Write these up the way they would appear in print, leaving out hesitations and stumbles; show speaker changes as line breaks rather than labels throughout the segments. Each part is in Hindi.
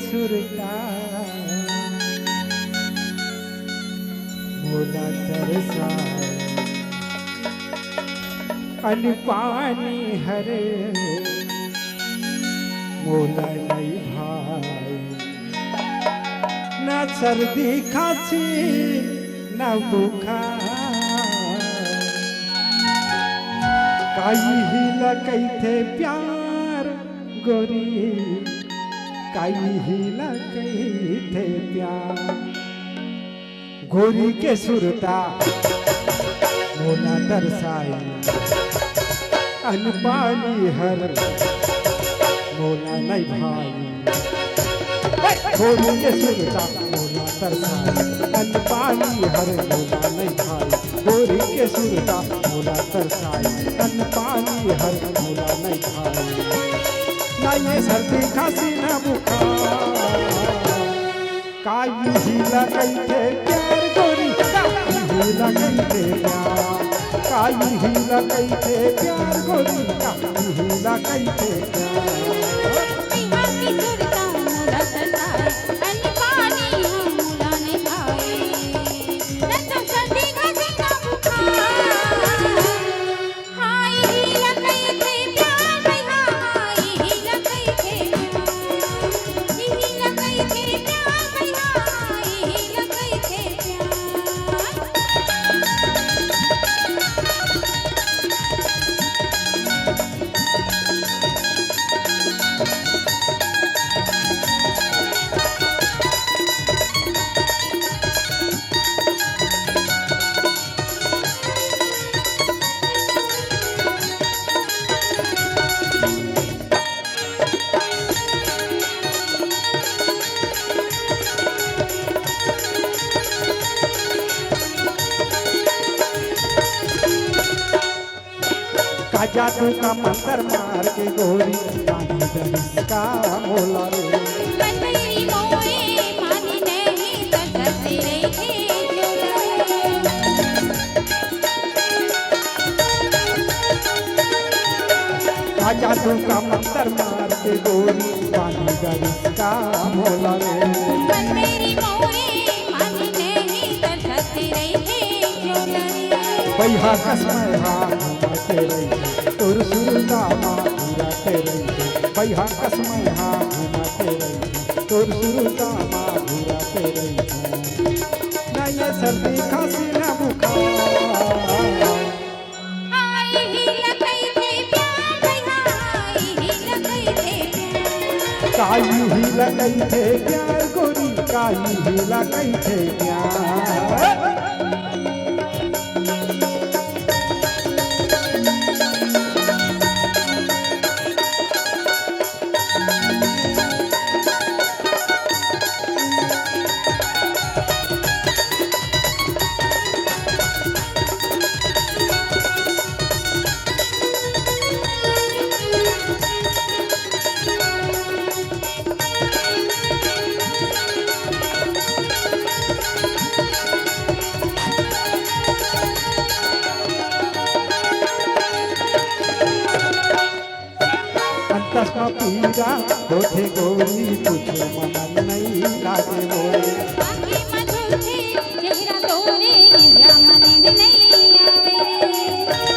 सुरता मोला तरसाए अन पानी हरे मोला नहीं भाई ना सर्दी खांसी ना बुखार काई हिला कैथे प्यार गोरी काई हिला कैथे प्यार गोरी के सुरता मोला तरसाई अनपानी हर मोला नहीं भाई गोरी के सुरता मोला तरसाई अनपानी हर मोला नहीं भाई गोरी के सुरता मोला तरसाई अनपानी हर मोला नहीं भाई ना ये सर्दी खांसी ना बुखार काई हिला कैथे प्यार गोरी काई हिला कैथे प्यार काई हिला कैथे प्यार गोरी काई हिला कैथे प्यार जादू का मंत्र मार के गोरी पानी दरिस का मोला रे
मेरी मोए मानी नहीं तरसते रहे
जादू का मंत्र मार के गोरी पानी दरिस का मोला रे
मेरी मोए मानी नहीं तरसते रहे
बैहा कसम घूमते रही तुर सुरता पूरा तेरे बैहा कसम घूमते रही तुर सुरता पूरा तेरे ना ये सर्दी खांसी ना बुखार
आई ही लगई थे प्यार आई ही लगई थे प्यार
काई ही लगई थे प्यार गोरी काई ही लगई थे प्यार चश्मा पीरा होठे गोरी तुझे मन नहीं लागे मोरे
आंखें मधुरे चेहरा तोरे निंदिया मन नहीं आवे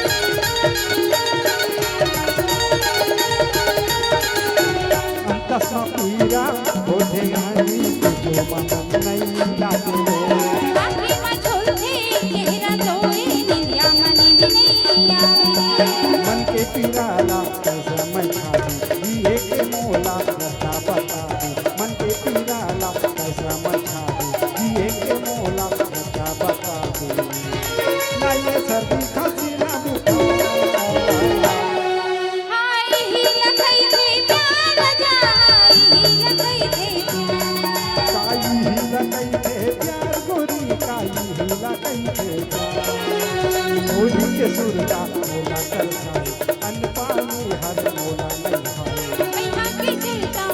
चश्मा पीरा होठे गोरी तुझे मन नहीं लागे मोरे
आंखें मधुरे चेहरा तोरे निंदिया मन नहीं आवे
मन के पीराला कैसे मैं खाऊं ये के मोला रस्ता बता दे मन के पीराला कैसे मैं खाऊं ये के मोला रस्ता बता दे ना ये सर्दी खांसी ना बुखार
हाय ही लगई थे प्यार जाई ही लगई थे प्यार
काई ही लगई थे प्यार गोरी काई ही लगई थे प्यार गोरी के सुरता मोला तरसाए अनपानी हर मोला नहीं भाई
बैठा के चलता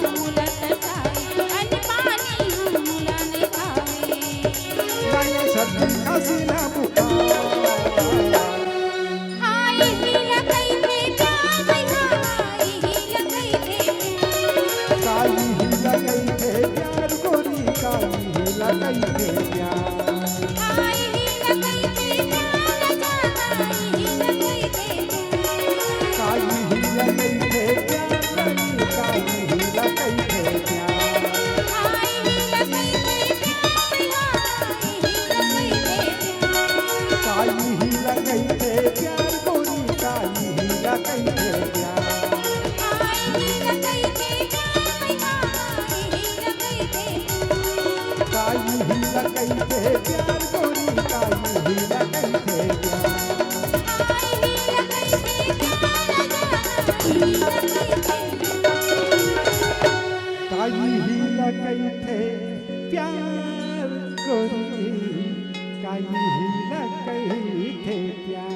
थे प्यार गोरी काई ही लगई थे प्यार काई ही लगई थे प्यार गोरी काई ही लगई थे प्यार